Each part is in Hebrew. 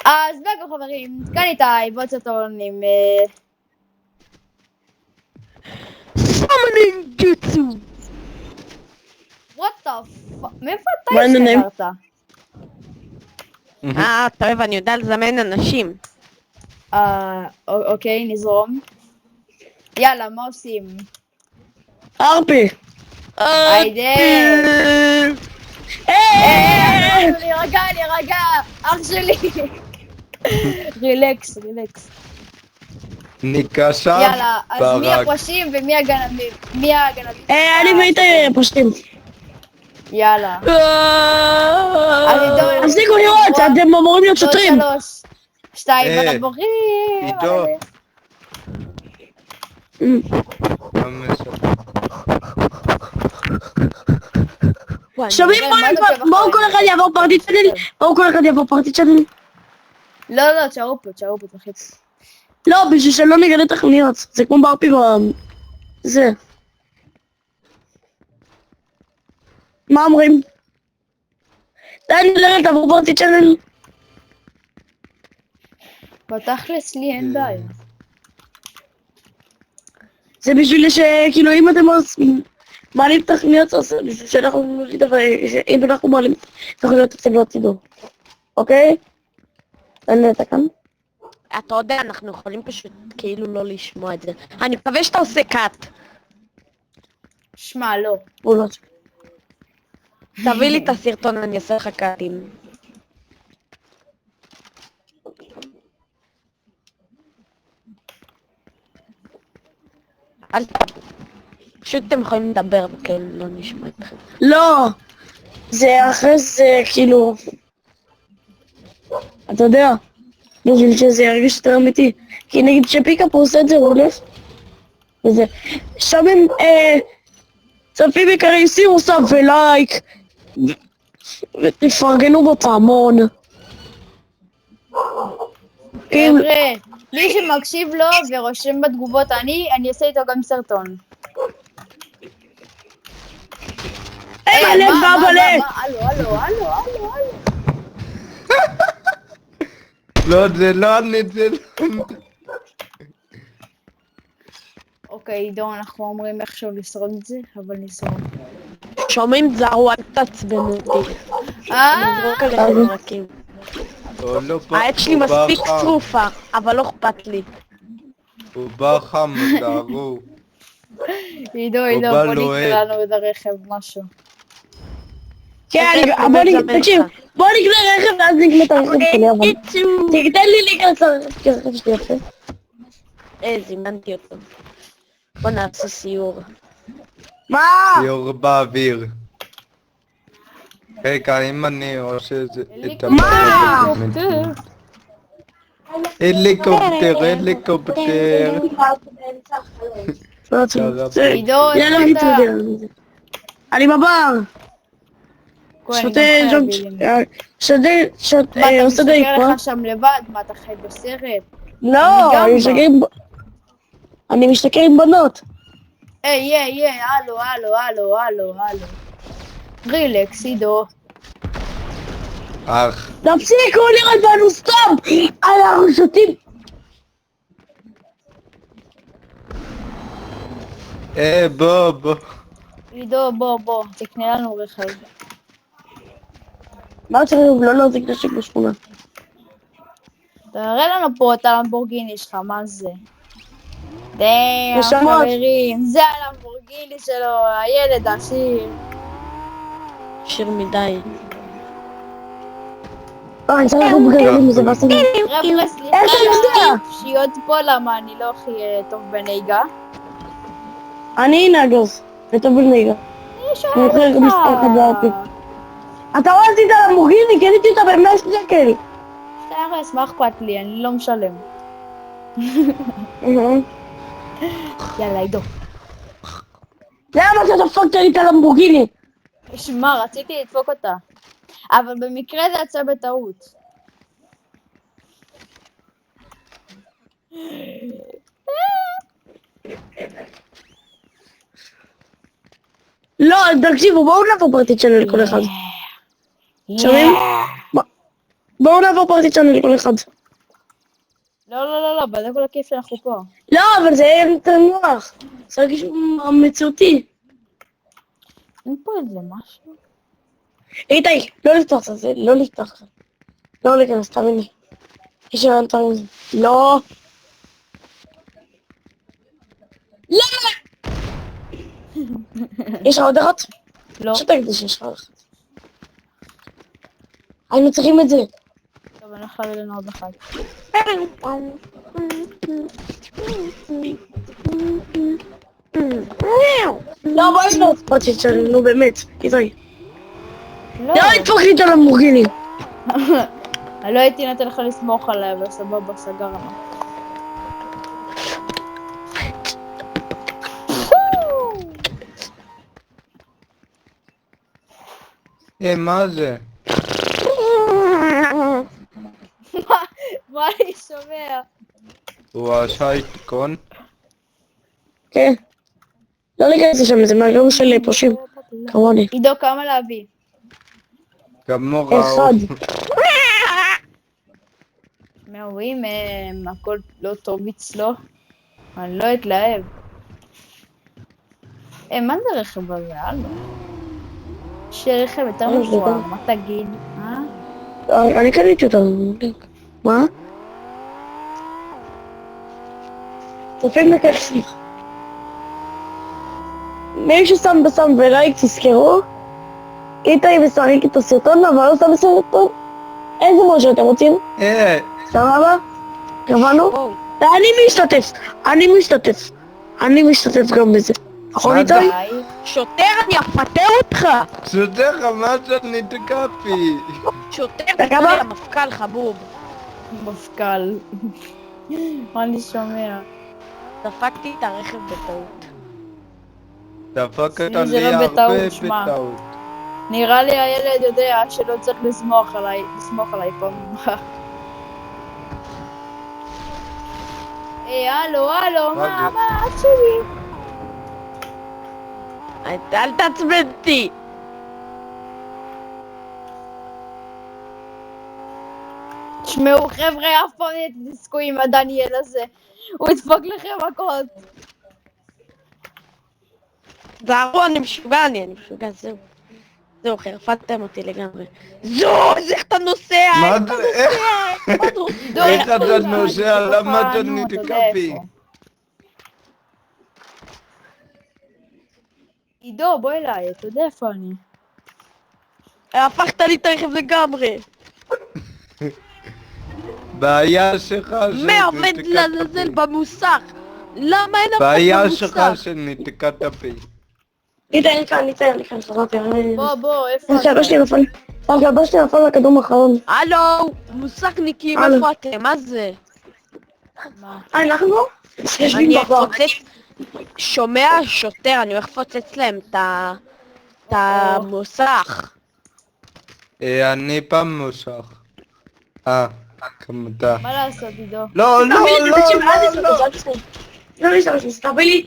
אז בגו חברים, כאן איתי, בוא סרטון עם... סמנינג ג'וטסו. וואט דה פאק? מאיפה אתה השתגרת? אתה אוהב, אני יודע לזמן אנשים. אוקיי, נזרום. יאללה, מה עושים? ארפי! היידה! להירגע, אח שלי! רילקס. ניקשה יאללה, אז מי ברק. הפרשים ומי הגנבים? מי הגנבים? אני ואיתי פושטים. יאללה. תפסיקו לראות, אתם אמורים להיות שוטרים. 3, 2, ואתה בוכים. עידו. שומעים בואו כל אחד יעבור פרטי צ'אנל. לא, תשארו פה, תחיץ. לא, בשביל שלא נגלה תכניות. זה כמו בארפי זה. מה אומרים? די נדלת עבור פרטי צ'אנל. בתכלס לי אין בעיה. זה בשביל שכאילו אם אתם מעלים תכניות, אז בשביל שאנחנו נגיד, אבל אם אנחנו מעלים תכניות אתם לא תדעו. אוקיי? אני נתן כאן. אתה יודע, אנחנו יכולים פשוט כאילו לא לשמוע את זה. אני מקווה שאתה עושה קאט. שמע, לא. הוא לא. תביא לי את הסרטון, אני אעשה לך קאטים. אל ת... פשוט אתם יכולים לדבר, כן, לא נשמע אתכם. לא! זה אחרי זה כאילו... אתה יודע, בשביל שזה ירגיש יותר אמיתי. כי נגיד שפיקאפ עושה את זה, הוא הולך. וזה... שומעים, צופים יקרים, שימו סאב ולייק. ותפרגנו בפעמון. חבר'ה, מי שמקשיב לו ורושם בתגובות אני אעשה איתו גם סרטון. מלא בבלה! הלו. לא, זה לא אני, זה לא... אוקיי, עידו, אנחנו אומרים איכשהו לשרוד את זה, אבל נשרוד. שומעים זרו, אל תעצבנו אותי. נזרוק עליכם מרקים. העט שלי מספיק שרופה, אבל לא אכפת לי. הוא בא חם, תערו. עידו, בוא נקרא לנו את הרכב, משהו. כן, תקשיב, בוא נקנה רכב ואז נקנה את הרכב שלי, אבל... תן לי להיכנס לרכב, כי הרכב שלי יפה. זימנתי אותו. בוא נעשה סיור. מה? סיור באוויר. רגע, אם אני עושה את הליקופטר. עידו, יאללה, אני בבר. שותה, עושה די מה, אתה מסתכל לך שם לבד? מה, אתה חי בסרט? לא, אני משתכר עם בנות. הלו. רילקס, עידו. תפסיקו לראות בנו סתם! אנחנו שותים! בוא. עידו, בוא, תקנה לנו רכב. מה צריך לא להזיק נשק בשכונה? תראה לנו פה את הלמבורגיני שלך, מה זה? חברים, זה הלמבורגיני שלו, הילד עשיר. שיר מדי. אני צריך לחוץ בגללים מזה בסדר. חבר'ה, סליחה, פשיעות פה, למה אני לא הכי טוב בנהיגה? אני נגוס, וטוב בנהיגה. אני שואל אותך. אתה רואה עשית למבורגיני, קניתי אותה ב100 שקל. תרס, מה אכפת לי? אני לא משלם. יאללה, עידו. למה אתה דפקת לי את הלמבורגיני? שמע, רציתי לדפוק אותה. אבל במקרה זה יצא בטעות. לא, תקשיבו, בואו נעבור פרטית שלנו לכל אחד. שומעים? בואו בואו נעבור פרטית שלנו לכל אחד. לא, בזה כל הכיף שאנחנו פה. לא, אבל זה יהיה יותר נוח. זה הרגיש מציאותי. אין פה איזה משהו. איתי, לא לפתוח את זה, לא לפתוח. לא להיכנס, תאמין לי. יש לנו תאמין לי. לא. לא! יש לך עוד אחת? לא. שתגיד לי שיש לך עוד אחת. היינו צריכים את זה. טוב, אני הולכה לנו עוד אחד. לא, בואי לא. פרטית שלנו, נו באמת. איתי. לא. לא לדפוק לי את הלמבורגיני. אני לא הייתי נותן לך לסמוך עליה, אבל סבבה, סגרנו. מה זה? מה אני שומע? הוא עשה עדכון? כן. לא להיכנס לשם, זה מהיום של פושעים. כמוני. עידו, כמה להביא? כמו ראו. אחד. מהורים, הכל לא טוב אצלו. אני לא אתלהב. מה זה רכב הזה? הלו? יש רכב יותר מפואר, מה תגיד? אני קניתי אותה. מה? צופים לכסף. מי ששם בסם ולייק תזכרו, איתי ושריק את הסרטון, אבל לא שם בסרטון. איזה מוד שאתם רוצים? סבבה? קבענו? אני משתתף גם בזה. נכון איתי? שוטר, אני אפטר אותך! שוטר, מה שאני תקפי? שוטר, אתה כמה? תקרא למפכ"ל חבוב. מפכ"ל. מה אני שומע? דפקתי את הרכב בטעות. דפקת זה לי לא הרבה בטעות, שמע. בטעות. נראה לי הילד יודע שלא צריך לסמוך עליי פעם הבאה. הלו, מה אח שלי? אל תעצבן אותי! תשמעו חבר'ה, אף פעם תתעסקו עם הדניאל הזה. הוא ידפוק לכם מכות. זהרו, אני משוגע, זהו. זהו, חרפתם אותי לגמרי. זו, איך אתה נוסע? מה זה? איך אתה נוסע? למה אתה נתקפי? עידו, בוא אליי, אתה יודע איפה אני. הפכת לי את הרכב לגמרי. בעיה שלך מה עומד לזלזל במוסך? למה אין אף אחד בעיה במוסך? שלך שנתקעת בי. אני כאן, חזרתי. בוא, איפה אתה? הגב שלי נפל לכדור האחרון. הלו, מוסכניקים, איפה אתם? מה זה? אנחנו? אני אפוצץ... שומע שוטר, אני הולך לפוצץ להם את המוסך. אני פעם מוסך. כמתה. מה לעשות, עידו? לא.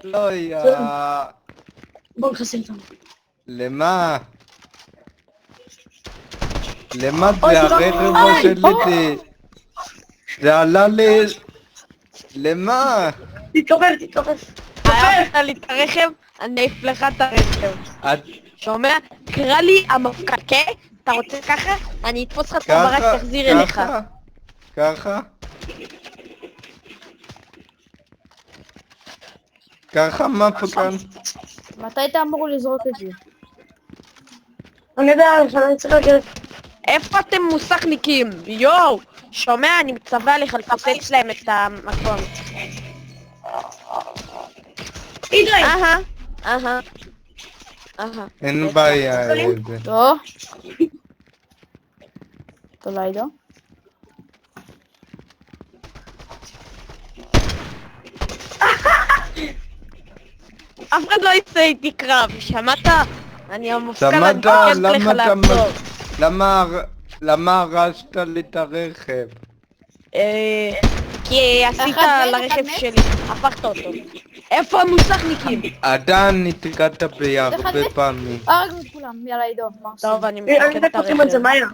לא, יא. בוא נחסל אותם. למה? למה זה הרכב שלי? זה עלה לי... למה? תתכופף. הערת לי את הרכב, אני אעיף לך את הרכב. שומע? קרא לי המפכ"ל, כן? אתה רוצה ככה? אני אתפוס לך את הברק, תחזיר אליך. ככה מפכ"ל. מתי אתה אמור לזרוק את זה? אני יודע, אני צריך להגיד. איפה אתם מוסכניקים? יואו! שומע? אני מצווה עליך לפוצץ להם את המקום. אידרי! אין בעיה. לא? תודה עידו. אף אחד לא יצא איתי קרב, שמעת? אני המפכ"ל, אני שמעת? מבקש לך לעצור. למה הרסת לי את הרכב? כי עשית לרכב שלי, הפכת אותו. איפה המוסכניקים? עדיין נתקעת בי הרבה פעמים. הרגנו את כולם, יאללה עידו. טוב, אני אני מתקן את פותחים את זה, הרכב. מאיה.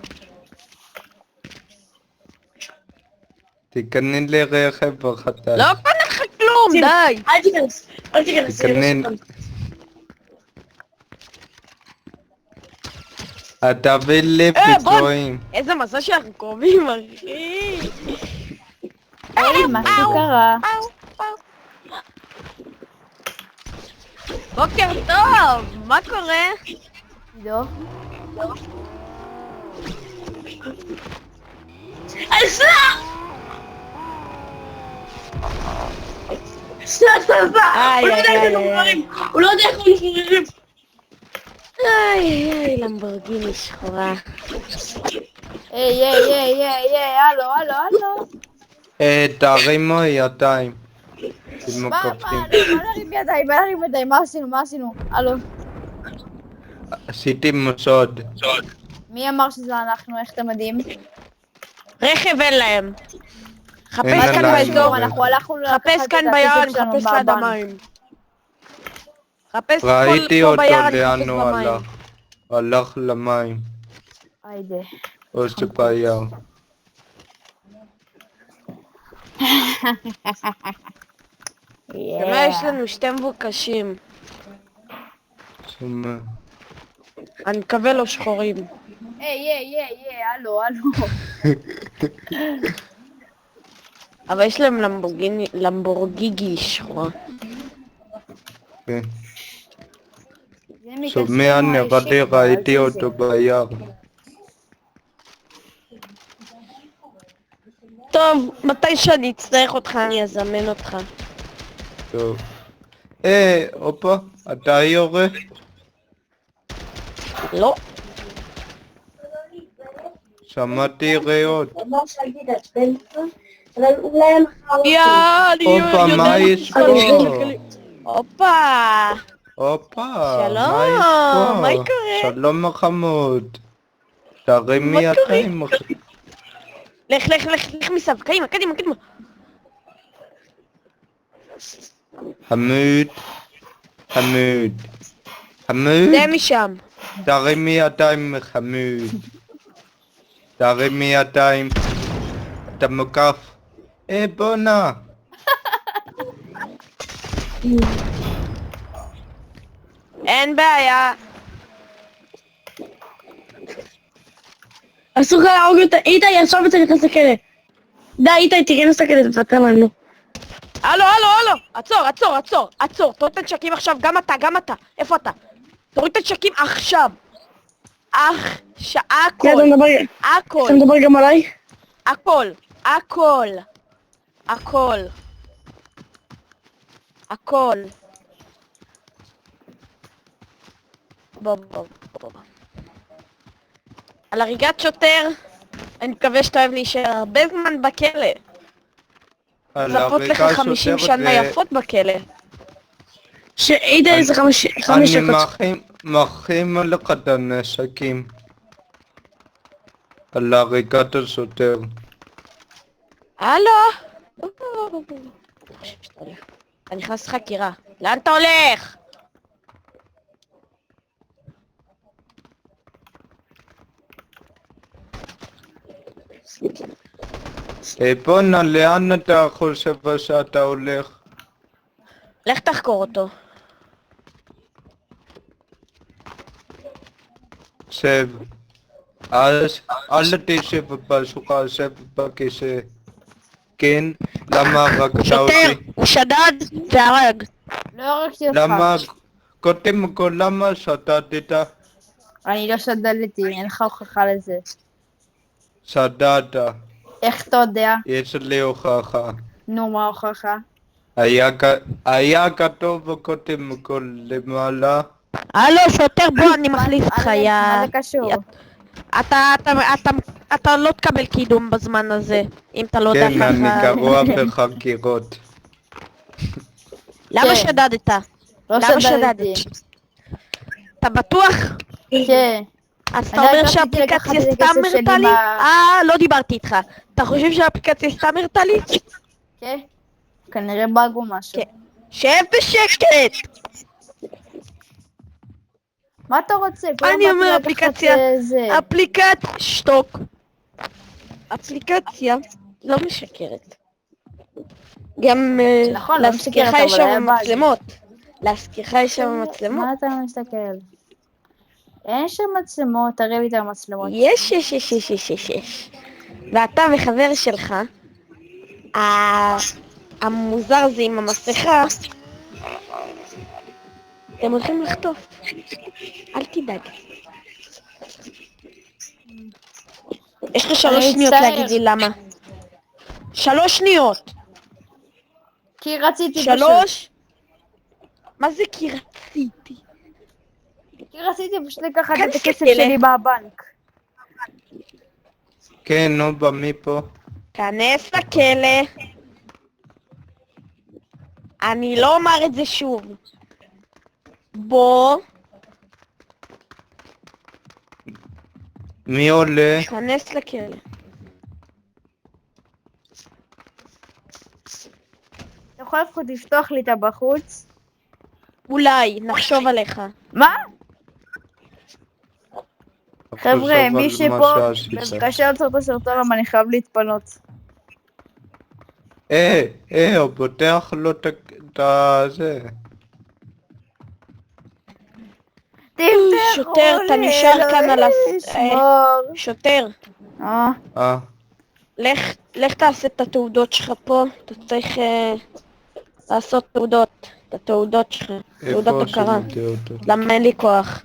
תיכנן לרכב החדש. לא קונה לך כלום, די. אל תיכנס, אל תיכנס. תיכנן. אתה בלב פיצויים. איזה מזל שאנחנו קרובים, אחי. היי, משהו קרה. בוקר טוב, מה קורה? עידו? הוא לא יודע איך הוא משחררים. איי, למבורגיני שחורה. היי, הלו. תרימו ידיים. מה להרים ידיים, מה עשינו? הלו. עשיתי מסוד. מי אמר שזה אנחנו, איך אתם יודעים? רכב אין להם. חפש אין כאן להם באזור, רכב. אנחנו הלכנו חפש כאן ביער, חפש ליד המים. חפש ראיתי פה אותו ביער, לאן חפש הוא במים. הלך. הלך למים. היידה. או שביער. מה יש לנו? שתי מבוקשים. שומע. אני מקווה לא שחורים. היי, הלו. אבל יש להם למבורגיני שחורה. כן. זה מקצוע שומע, נראה לי האישי, ראיתי מה זה? אותו ביער. טוב, מתי שאני אצטרך אותך אני אזמן אותך. טוב. הופה, אתה יורה? לא. שמעתי ריאות. הופה, מה יש פה? הופה. הופה, שלום, מה יש פה? מה קורה? שלום החמוד. תרימי ידיים. לך מסביב, קדימה. חמוד. זה משם. תרימי ידיים חמוד. תרימי ידיים. אתה מוקף. בואנה. אין בעיה. אסור לך להרוג אותה. איתי, עכשיו אתה נכנס לכלא. די, איתי, תיכנס לכלא, תוותר לנו. הלו. עצור. תוריד את הנשקים עכשיו, גם אתה. איפה אתה? תוריד את הנשקים עכשיו. הכל. אתה מדבר גם עליי? הכל. בוא. על הריגת שוטר, אני מקווה שאתה אוהב להישאר הרבה זמן בכלא. צפות לך 50 שנה יפות בכלא. שאיתי זה 5 דקות. אני מכין לך את הנשקים. על הריגת השוטר. הלו? אני נכנס לחקירה. לאן אתה הולך? בואנה, לאן אתה חושב שאתה הולך? לך תחקור אותו. שב. אל תשב בשוחה, שב בכיסא. כן? למה הרגת אותי? שוטר, הוא שדד והרג. לא הרגתי אותך. למה? קודם כל, למה שדדת? אני לא שדדתי, אין לך הוכחה לזה. שדדת. איך אתה יודע? יש לי הוכחה. נו, מה ההוכחה? היה כתוב קודם כל למעלה. הלו, שוטר, בוא, אני מחליף אותך, מה זה קשור? אתה לא תקבל קידום בזמן הזה, אם אתה לא יודע כן, אני ככה. גרוע בחקירות. למה שדדת? לא למה שדדתי. אתה בטוח? כן. אז אתה אני אומר רק רציתי שהאפליקציה לקחת את סתם הכסף שלי הרתה לי? לא דיברתי איתך. אתה חושב שהאפליקציה סתם הרתה לי? כן? כנראה באג או משהו. כן. שב בשקט! מה אתה רוצה? אני אומר אפליקציה, שתוק. אפליקציה לא משקרת. גם נכון, לא להזכירך משקרת, יש אבל היה שם באג. מצלמות. להזכירך יש שם מצלמות. מה אתה מסתכל? אין שם מצלמות, תראה לי את המצלמות. יש. ואתה וחבר שלך, המוזר הזה עם המסכה, אתם הולכים לחטוף. אל תדאג. יש לך 3 שניות מצטער. להגיד לי למה. 3 שניות. כי רציתי 3. מה זה כי רציתי? כי רציתי פשוט לקחת את כנס הכסף לכלא. שלי מהבנק. כן, נובה, מי פה? כנס לכלא. אני לא אומר את זה שוב. בוא, מי עולה? כנס לכלא. אתה יכול לפחות לפתוח לי את הבחוץ? אולי, נחשוב עליך. מה? חבר'ה, חושב על מי מה שפה, שעשית. בבקשה לעצור את הסרטון, אבל אני חייב להתפנות. הוא פותח לו את זה. תפתחו שוטר, אתה לי, נשאר כאן על אלוהים ישמור. שוטר, לך תעשה את התעודות שלך פה. אתה צריך לעשות תעודות. את התעודות שלך. תעודות הכרה. למה אין לי כוח?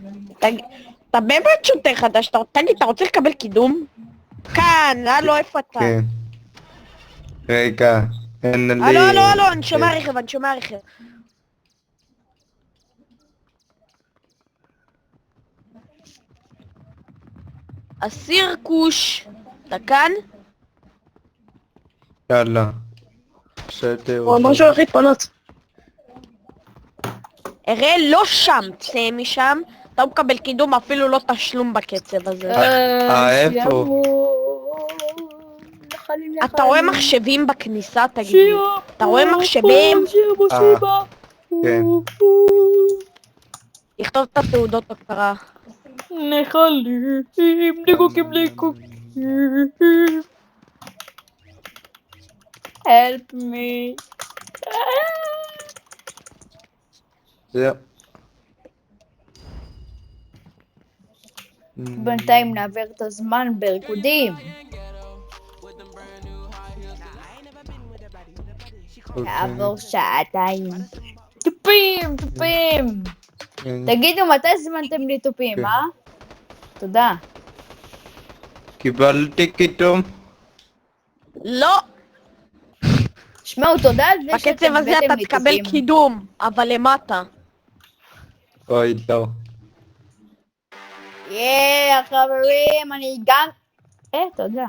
אתה באמת שוטר חדש. תגיד, אתה רוצה לקבל קידום? כאן, הלו, איפה אתה? כן. רגע, אין לי... הלו, אני שומע רכב. אסיר כוש, אתה כאן? יאללה. בסדר. הוא אמר שהוא הולך להתפנות. אראה לא שם, צא משם, אתה לא מקבל קידום, אפילו לא תשלום בקצב הזה. איפה? אתה רואה מחשבים בכניסה, תגיד לי? אתה רואה מחשבים? כן. לכתוב את התעודות הכרה. נחלים, ניגוקים. Help me. זהו. בינתיים נעבר את הזמן בריקודים. כעבור שעתיים. טופים. תגידו, מתי הזמנתם לי טופים, כן. תודה. קיבלתי קידום. לא! שמעו, תודה על זה בקצב הזה אתה תקבל קידום, אבל למטה. אוי, לא. חברים, אני גם... תודה.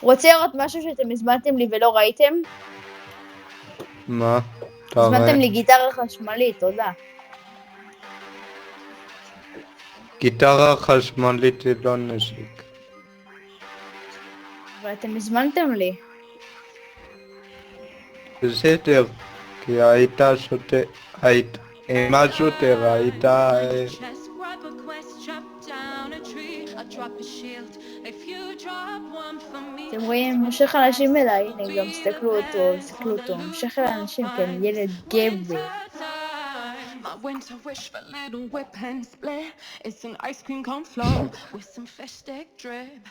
רוצה לראות משהו שאתם הזמנתם לי ולא ראיתם? מה? הזמנתם לי גיטרה חשמלית, תודה. גיטרה חשמלית זה לא נשק. אבל אתם הזמנתם לי. בסדר, כי היית שוטר, עם השוטר, היית... אתם רואים, מושך אנשים אליי, הנה גם תסתכלו אותו, מושך אל אנשים, כי אני ילד גבר. Winter wish for little whip and split. It's an ice cream cone floor with some fish stick drip.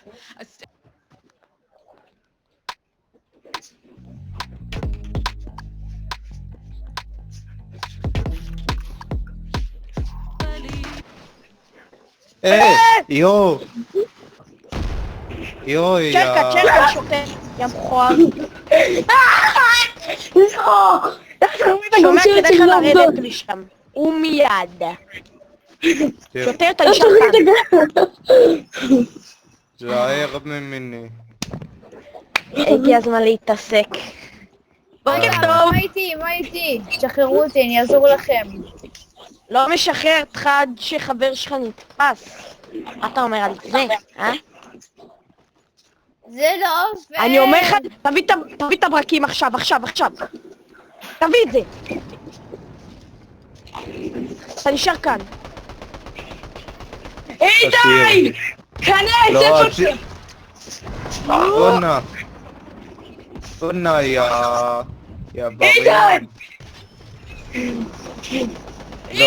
יו, צ'רקה, שוטר, יא מכוער. שומע כדאי לך לרדת משם. ומיד. שוטר, אתה נשאר כאן. זהר ממני. הגיע הזמן להתעסק. בוקר טוב. מה איתי? תשחררו אותי, אני אעזור לכם. לא משחרר אותך עד שחבר שלך נתפס. מה אתה אומר על זה, זה לא עובד. אני אומר לך, תביא את הברקים עכשיו. תביא את זה. אתה נשאר כאן. היי די! כנס, איפה זה? בואנה. בואנה, יא בריין. לא,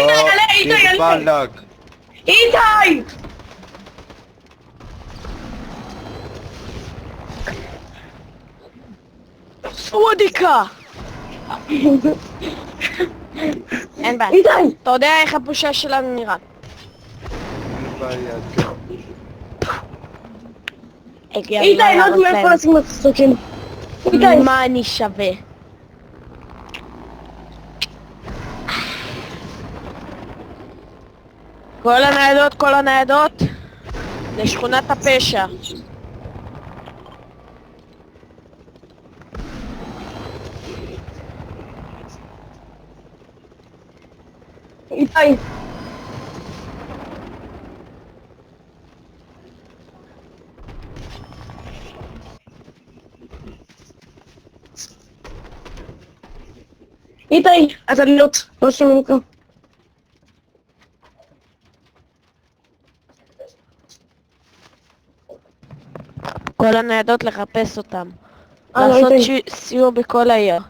דיר באלק. איתי! סוודיקה! אין בעיה. איתי! אתה יודע איך הפושע שלנו נראה. אין בעיה, כן. הגיע איתי, הזמן לא יודעת להראות מאיפה להם לשים את הסרטים. איתי! מה אני שווה. כל הניידות לשכונת הפשע. איתי! איתי! אתה להיות, לא שומעים אותך. כל הניידות לחפש אותם. לא לעשות איתי. סיור בכל העיר.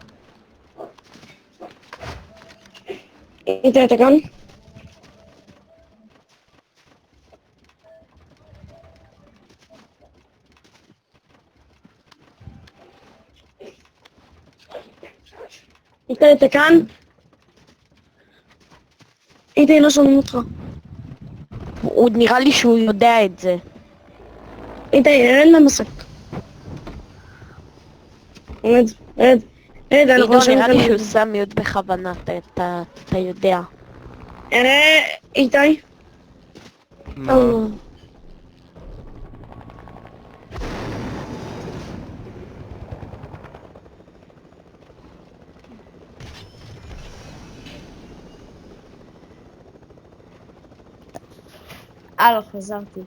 איתי, אתה כאן? איתי, אתה כאן? איתי, לא שומעים אותך. הוא נראה לי שהוא יודע את זה. איתי, אין לה מסק. רד, רד, רד, אנחנו עידו, לא שומעים נראה לי שהוא כאן. שם מיוט בכוונה, אתה יודע. איתי? מה? הלו, חזרתי.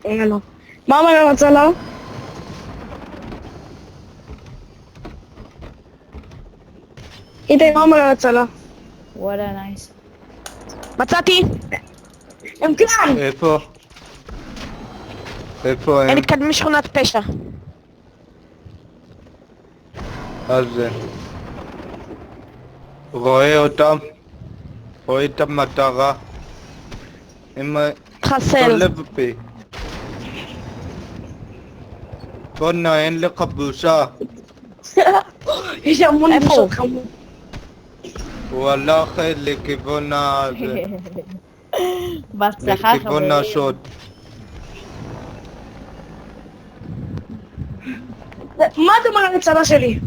לא. מה אומר המצלה? איתי, מה אומר המצלה? וואלה נייס. מצאתי! הם כאן! איפה? איפה הם הם? מתקדמים משכונת פשע. אז זה. רואה אותם? רואה את המטרה? הם... חסל. לב בי. בואנה, אין לך בושה. יש המון איפה בושות הוא? חמור. הוא הלך לכיוון בהצלחה לכיוון חברים. השוד. מה אתה אומר על הצלה שלי?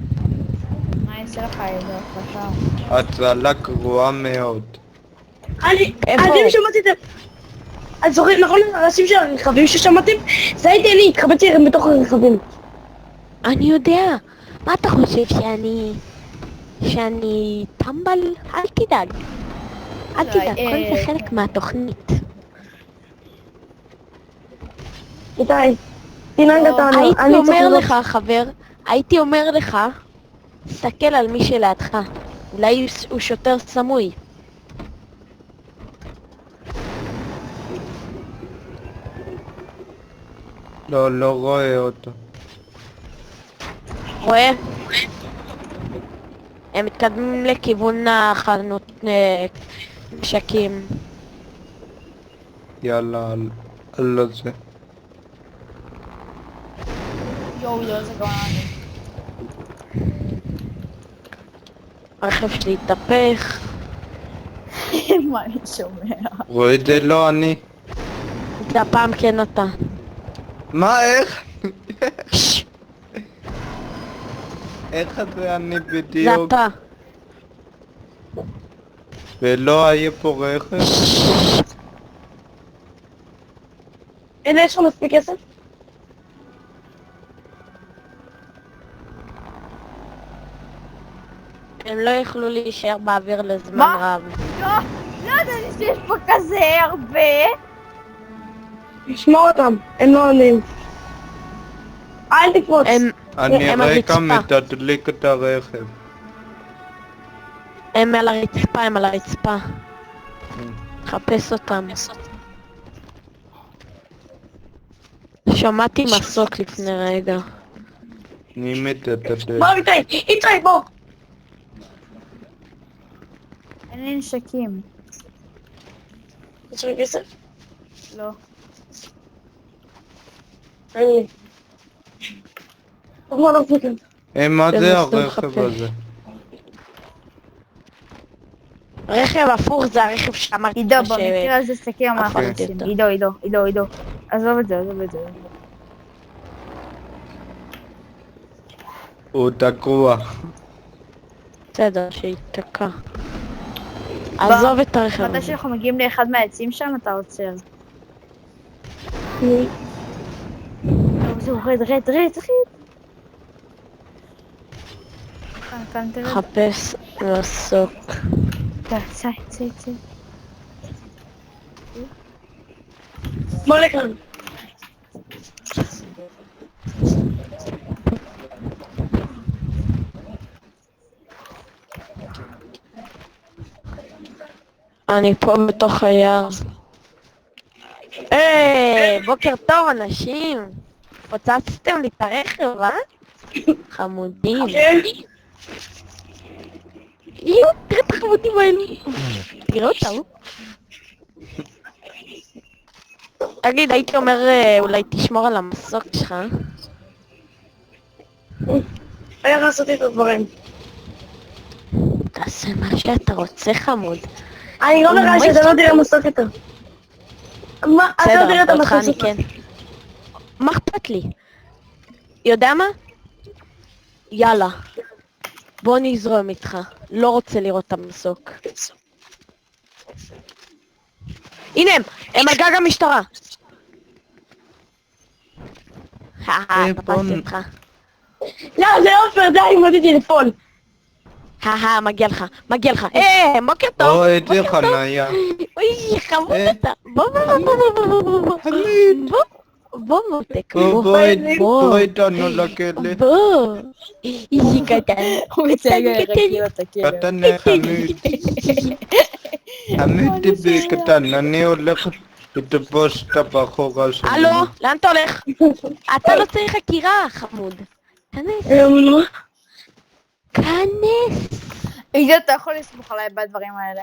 מה יעשה לך איזה הצלחה? הצלה גרועה מאוד. איפה? אני שמעתי את זה. אני זוכר, נכון, האנשים של הרכבים ששמעתם? זה הייתי אני, התחבאתי בתוך הרכבים. אני יודע. מה אתה חושב שאני טמבל? אל תדאג. אל תדאג, כל זה חלק מהתוכנית. איתי, תנהג אתה, הייתי אומר לך, חבר, הייתי אומר לך, תסתכל על מי שלידך. אולי הוא שוטר סמוי. לא רואה אותו. רואה? הם מתקדמים לכיוון החנות נשקים. יאללה, על זה. יואו, זה גם אני. הרכב שלי התהפך. מה אני שומע? רואה את זה? לא אני. זה הפעם כן אתה. מה, איך? איך זה אני זה בדיוק? אתה. ולא היה פה רכב? אין יש לך מספיק כסף? הם לא יכלו להישאר באוויר לזמן מה? רב. לא ידעתי שיש פה כזה הרבה. לשמור אותם, הם לא עונים. אל תקפוץ. אני הם על רגע רצפה. מתדליק את הרכב. הם על הרצפה, הם על הרצפה. חפש אותם. שמעתי מסוק לפני רגע. אני מת את הדרך. בוא איתי, בוא. אין לי נשקים. יש לי כסף? לא. אין לי. בוא נפסיקים. מה זה תנסו הרכב לחפש. הזה? רכב הפוך זה הרכב שאמרתי עידו, במקרה הזה תסתכל מה אנחנו הפכתי עושים. אותו. עידו. עזוב את זה. הוא תקוע. בסדר, שיתקע. עזוב את הרכב מתי הזה. שאנחנו מגיעים לאחד מהעצים שם, אתה עוצר. זהו, רד. כאן, תרד. חפש מסוק. צא. בוא לכאן. אני פה בתוך היער. בוקר טוב אנשים. פוצצתם לי את הרכב, חמודים. כן? תראה את החמודים האלו. תראה אותם. תגיד, הייתי אומר אולי תשמור על המסוק שלך. איך לעשות את הדברים? תעשה מה שאתה רוצה חמוד. אני לא נראה שאתה לא תראה מסוק יותר. מה? אתה לא תראה את בסדר, אותך המסוק אני שלך. כן. מה אכפת לי? יודע מה? יאללה. בוא נזרום איתך. לא רוצה לראות את המסוק. הנה הם על גג המשטרה. תפסתי אותך. לא, זה לא פייר, די, מודיתי לפעול. מגיע לך. בוקר טוב. או איזה חניה. אוי, חמוד אתה. בוא מותק. בוא איתנו לכלא. בוא. איזי קטן. הוא מצייר אותה, קטן חמוד. חמוד קטן, אני הולך לתפוס את הבחורה שלי. הלו, לאן אתה הולך? אתה לא צריך חקירה, חמוד. כנס. עידו, אתה יכול לסמוך עליי בדברים האלה.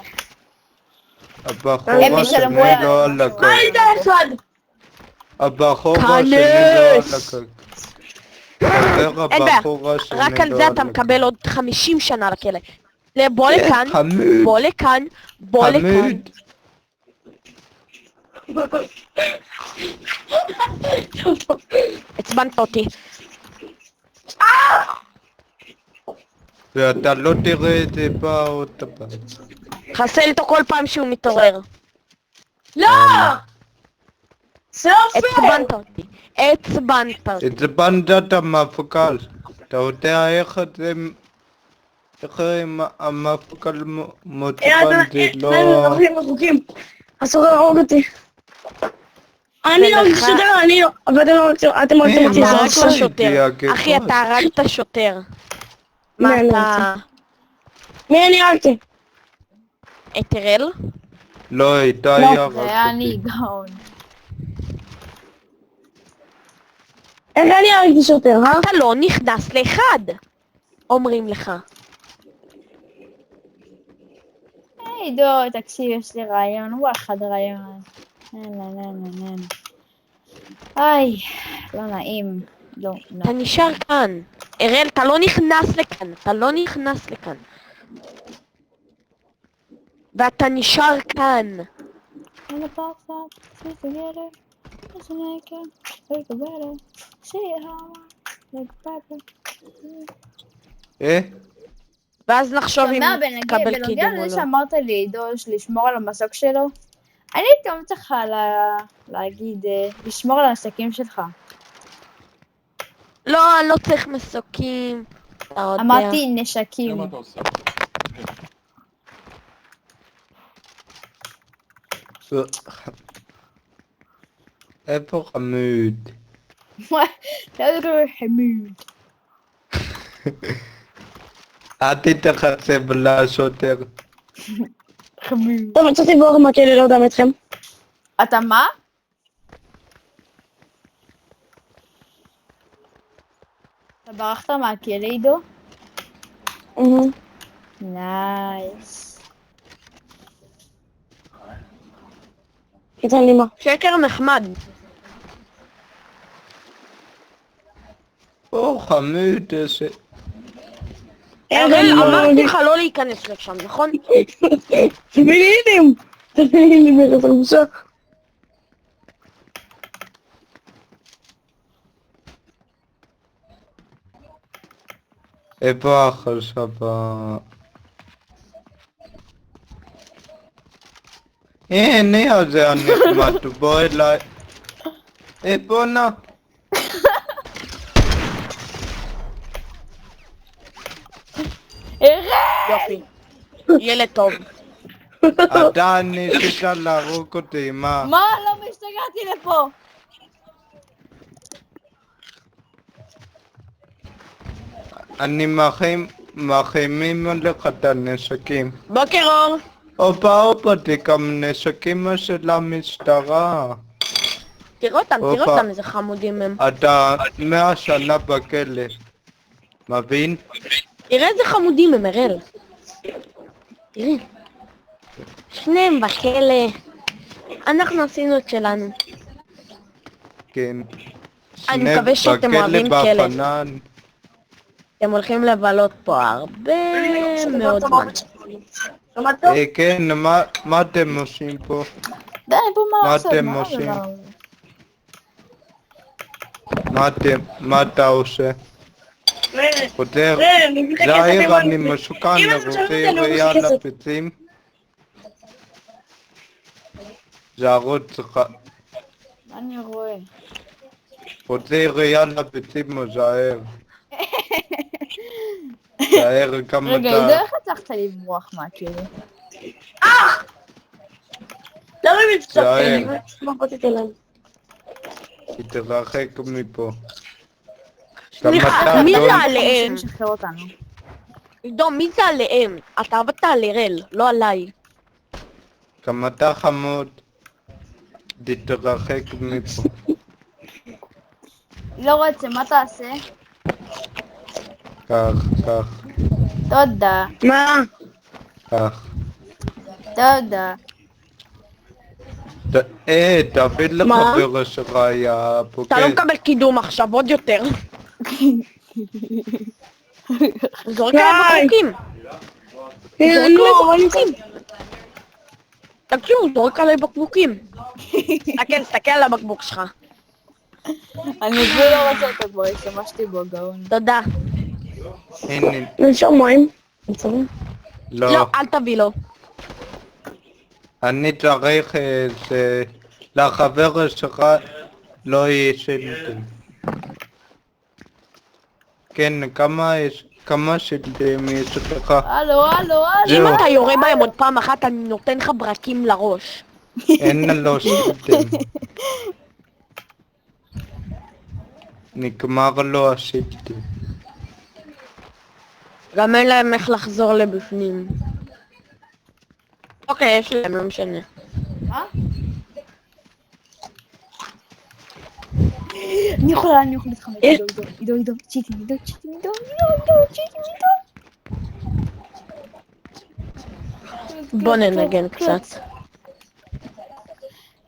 הבחורה הם שלי ישלמו לא עלינו. על הקק. מה איתה אחד? הבחורה שלי לא על הקק. אין בעיה, רק על זה אתה מקבל עוד 50 שנה לכלא. בוא לכאן, חמוד. בוא לכאן. עצבנת אותי. ואתה לא תראה את זה בא עוד פעם. חסל אותו כל פעם שהוא מתעורר. לא! זה לא פייר! עצבנת אותי. עצבנת את המפכ"ל. אתה יודע איך המפכ"ל מוצבן זה לא... הם מחוקים. אסור להרוג אותי. אני לא שוטר, אני לא. אבל אתם רוצים אותי. אתה מה הרגת עשית? שוטר. הגברת? אחי, אתה הרגת שוטר. מה מי אני אתה... מי אני הרגתי? את אראל? לא, איתי זה הרג היה אני אותי. גאון. איך אני הרגתי שוטר, אתה לא נכנס לאחד. אומרים לך. עידו, תקשיב, יש לי רעיון, הוא אחד רעיון. איי, לא נעים. לא. אתה נשאר כאן. אראל, אתה לא נכנס לכאן. ואתה נשאר כאן. ואז נחשוב אם תקבל בנוגע קידום או לזה לא. שאמרת לי, עידו, לשמור על המסוק שלו, אני הייתי אומרת לך להגיד, לשמור על העסקים שלך. לא, אני לא צריך מסוקים. אתה יודע. אמרתי נשקים. איפה חמוד? זה קורא חמוד. אל תתחצב לשוטר. חמוד. טוב, מצאתי ברוך מהכלא, לא יודע אתכם. אתה מה? אתה ברחת מהכלא, עידו? Mhm. נייס. תן לי מה. שקר נחמד. או, חמוד, איזה... אראל, אמרתי לך לא להיכנס לשם, נכון? מילים! מילים בארץ המושע. איפה עכשיו הנה הזה הנחמד, בוא אליי. בוא נע. יופי. ילד טוב. אתה ניסית להרוג אותי, מה? מה? לא השתגעתי לפה. אני מחיימים עליך את הנשקים. בוקר אור. הופה, תקם נשקים של המשטרה. תראו אותם, תראו הופה. אותם, איזה חמודים הם. אתה 100 שנה בכלא. מבין? תראה איזה חמודים הם, אראל. תראי. שניהם בכלא. אנחנו עשינו את שלנו. כן. אני מקווה שאתם אוהבים בכלא כלא. בפנן. אתם הולכים לבלות פה הרבה מאוד זמן. שמעת? כן, מה אתם עושים פה? די, בוא מה מה עכשיו? אתם מה עושים? הדבר הזה? מה אתה עושה? חותר, זהיר, אני מסוכן, רוצה ראייה לביצים? זהרות צריכה, מה אני רואה? רוצה ראייה לביצים או זהיר? זהיר, כמה רגע, אתה... עידו, איך הצלחת לברוח מהכלא? למה הם הפסקתי? זהיר. מה באתי אליהם? תתרחק מפה. סליחה, מי אדון? זה עליהם? שחרר אותנו. עידו, מי זה עליהם? אתה עבדת על אראל, לא עליי. גם אתה חמוד. תתרחק מפה. לא רוצה, מה תעשה? כך. תודה. מה? תודה. תביא מה? לחבר שלך היה פוקד. אתה לא מקבל קידום עכשיו, עוד יותר. הוא זורק עליי בקבוקים. לא, מה אני עושה? תקשיב, הוא זורק עליי בקבוקים. תסתכל על הבקבוק שלך. אני אפילו לא רוצה אותו בו, השתמשתי בו גאון. תודה. הנה, נשאר מים. מצבים. לא, לא. אל תביא לו. אני צריך לחבר שלך לא יהיה שלטים. כן, כמה שלטים יש לך? הלו. אם זהו. אתה יורה בהם עוד פעם אחת, אני נותן לך ברקים לראש. אין לו שלטים. נגמר לו השלטים. גם אין להם איך לחזור לבפנים. אוקיי, יש להם, לא משנה. מה? אני יכולה להתחמק, עידו, צ'יטים, בוא ננגן קצת.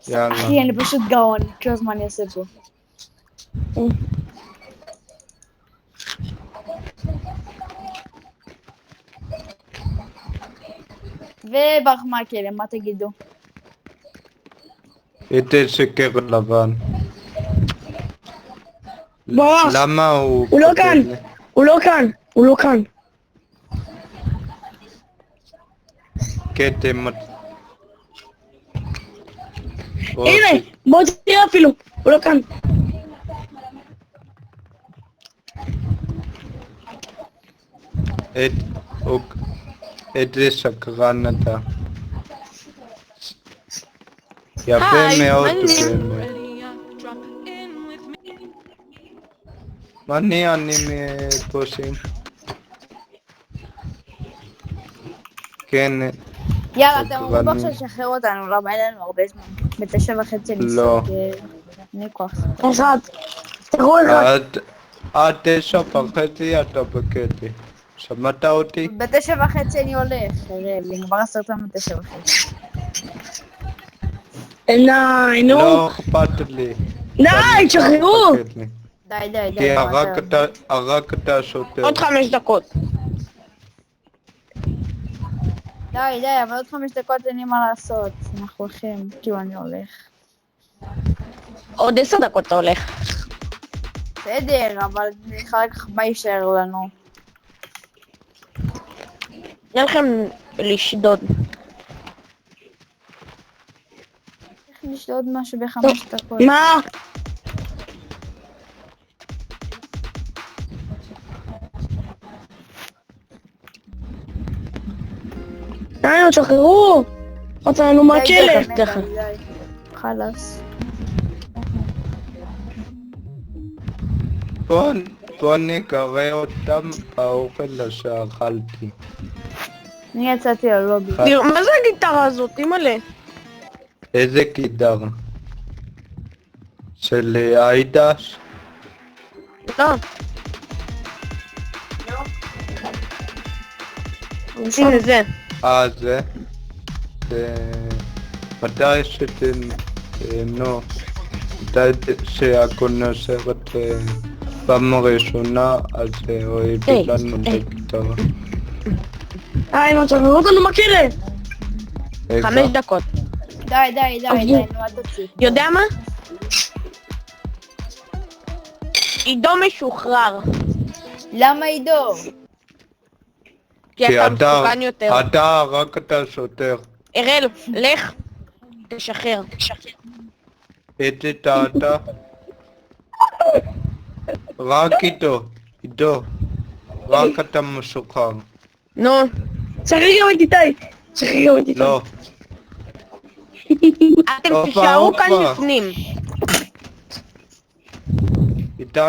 יאללה. אחי, אני פשוט גאון, כל הזמן אני אעשה פה. וברח מהכלא, מה תגידו? את שקר לבן. ברח. למה הוא... הוא לא כותב כאן. לי? הוא לא כאן. כתם. הנה, בוא תראה אפילו. הוא לא כאן. איזה שקרן אתה. יפה היי, מאוד מה העניינים? באמת. Ready up, drop in with me. מה נהיה אני מפושים? כן, יאללה, אתם אומרים שקרנים. עכשיו לשחרר אותנו, למה אין לנו הרבה זמן. ב9:30 לא. אני כוח. אחד. תראו אחד. 9:30 אתה בקטי. שמעת אותי? ב9:30 אני הולך, נגמר הסרטון ב9:30. די, נו. לא אכפת לי. די, תשחררו! די. כי הרגת שוטר. עוד 5 דקות. די, אבל עוד 5 דקות אין לי מה לעשות. אנחנו הולכים, כאילו אני הולך. עוד 10 דקות אתה הולך. בסדר, אבל אחר כך מה יישאר לנו? יהיה לכם לשדוד. איך נשדוד משהו ב5 דקות? מה? די, תשחררו! רוצה לנו מהכלא. די. חלאס. בוא נקרא אותם באוכל שאכלתי. אני יצאתי ללובי. תראו, מה זה הגיטרה הזאת? אימא'לה. איזה גיטר? של איידש? לא. הנה זה. זה? מתי שהכל נשארת פעם ראשונה, אז הורידו לנו את הגיטרה. די, תשחררו אותנו מהכלא. 5 דקות. די, נו אל תוציא. יודע מה? עידו משוחרר. למה עידו? כי אתה מסוכן יותר. אתה הרגת שוטר. אראל, לך. תשחרר. איזה אתה? רק עידו. רק אתה משוחרר. נו. שחררי גם את איתי. לא. אתם תישארו כאן לפנים. איתי,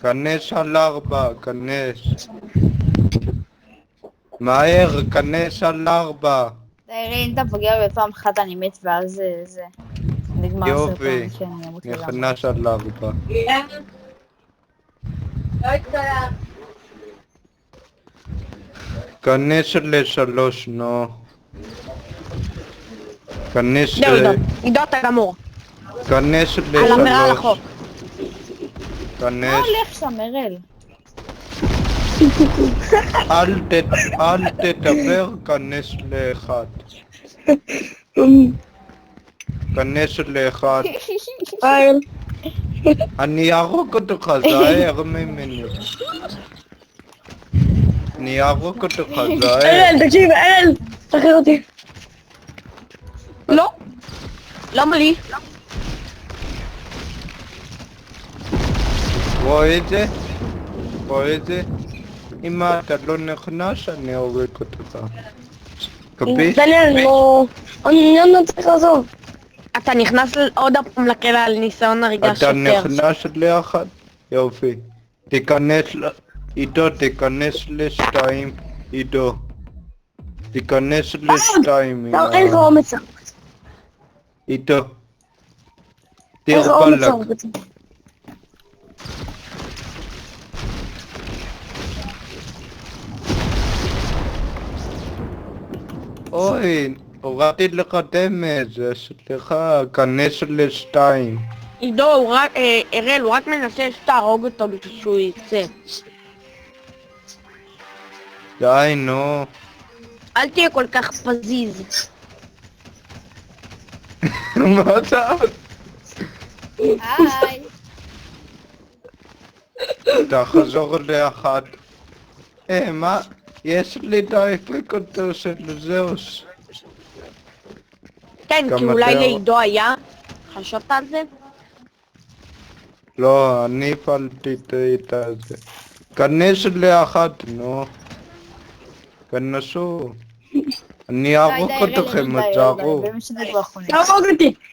כנס על 4, כנס. מהר, כנס על 4. די, אם אתה פוגע בפעם אחת אני מת ואז זה. נגמר הסרטון. יופי, נכנס על 4. כנס ל3, נו. כנס זהו, עידו אתה גמור. כנס ל3. על עבירה על החוק. מה כנס. הולך שם, אראל? אל תדבר, כנס ל1. כנס ל1. אני ארוג אותך, זהר ממני. אני ארוג אותך, זהר. אראל, תקשיב, אראל! תשחרר אותי. לא. למה לי? רואה את זה? אם אתה לא נכנס, אני אורג אותך. קביש? דניאל, לא... אני לא צריך לעזוב. אתה נכנס עוד פעם לכלא על ניסיון הריגה שוטר. אתה נכנס לאחד? יופי. עידו, תיכנס ל2. עידו. תיכנס ל2. אין לך אומץ. עידו. אין לך אומץ. אוי, הורדתי לך דמז, סליחה, כנס ל2. עידו, אראל, הוא רק מנסה שתהרוג אותו בשביל שהוא יצא. די, נו. אל תהיה כל כך פזיז. מה אתה? היי. תחזור לאחד. מה? יש לי את האפליקטור של זהוס. כן, גם כי אולי אתה- לעידו היה. חשבת על זה? לא, אני הפעלתי את זה. כנס לאחד, נו. כנסו. אני ארוג אתכם, תזהרו.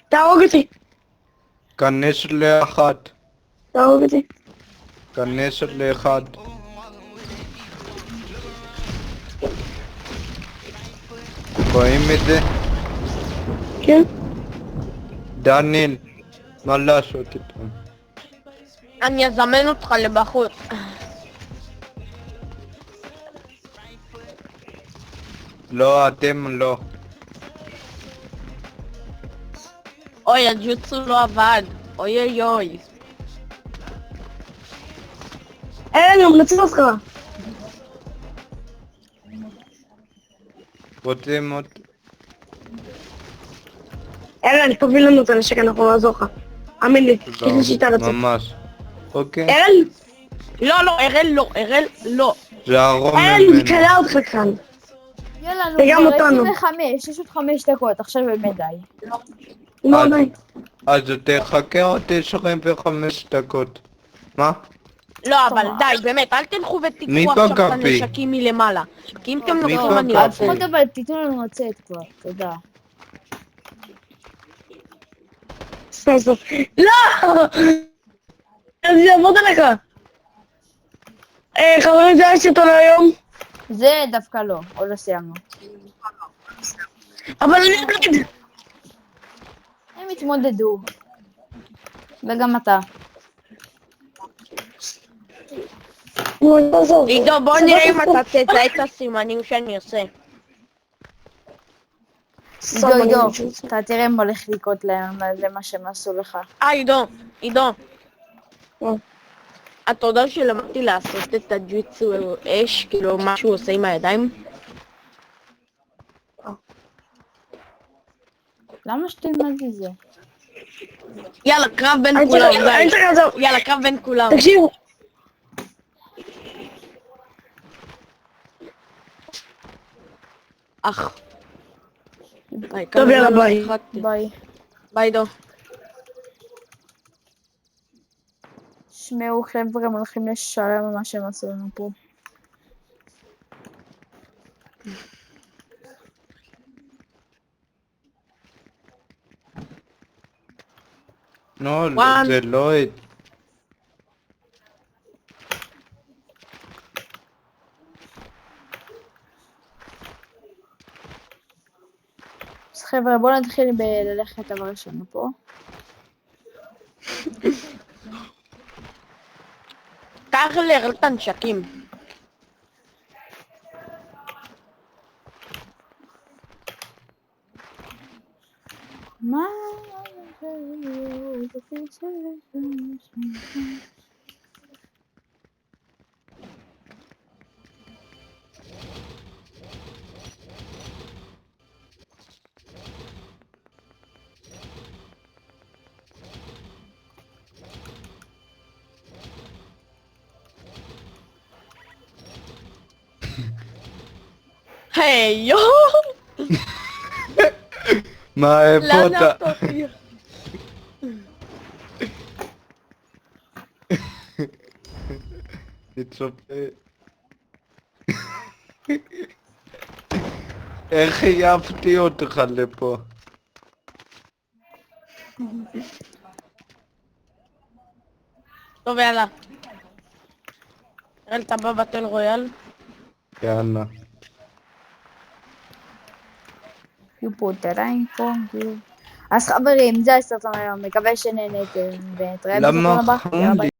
תהרוג אותי. כנס לאחד. תהרוג אותי. כנס לאחד. רואים את זה? כן? דניאל, מה לעשות איתם? אני אזמן אותך לבחוץ. לא, אתם לא. אוי, הג'וטסו לא עבד. אוי אוי אוי. אין, הוא מנצח אותך. רוצים עוד? ארן, תוביל לנו את הנשק, אנחנו נעזור לך. אמן לי, יש לי שיטה לצאת. ממש. אוקיי. ארן, לא, לא, אראל לא, אראל לא. זה ארום ארן, ממנו. נקרא אותך כאן. יאללה, נו, וגם כבר אותנו. 25, יש עוד 5 דקות, עכשיו באמת די. לא, די. אז תחכה עוד 25 דקות. מה? לא, אבל די, באמת, אל תלכו מי ותיקחו עכשיו את פגע בי? הנשקים מלמעלה. כי אם אתם מי לוקחים אני פגע לא בי? לפחות אבל תיתנו לנו לצאת כבר, תודה. סתם. לא! אני אעבוד עליך. חברים, זה היה שתון היום. זה דווקא לא, עוד לא סיימנו. אבל אני אגיד. הם התמודדו. וגם אתה. עידו, בוא נראה אם אתה תזהה את הסימנים שאני עושה. עידו, אתה תראה מה הולך לקרות להם, זה מה שהם עשו לך. עידו. אתה יודע שלמדתי לעשות את הג'יטסו אש, כאילו מה שהוא עושה עם הידיים? למה שתלמד את זה? יאללה, קרב בין אני כולם, צריך לעזור. יאללה, קרב בין כולם. תקשיבו. אח. טוב, יאללה, ביי. ביי. ביי, עידו. שמעו חבר'ה, הם הולכים לשלם על מה שהם עשו לנו פה. לא, וואן. זה לא... אז חבר'ה, בואו נתחיל בללכת אבל ראשון פה. קח להראות את הנשקים. מה? היי יו! מה, איפה לאן אתה? אתה אותי? אני צופה. איך העפתי אותך לפה? טוב יאללה. אראל, אתה בבטל רויאל? יאללה. You put the rain for you. אז חברים, זה הסרטון היום, מקווה שנהנתם, ונתראה בסרטון הבא. למה יאללה, ביי. חמודי?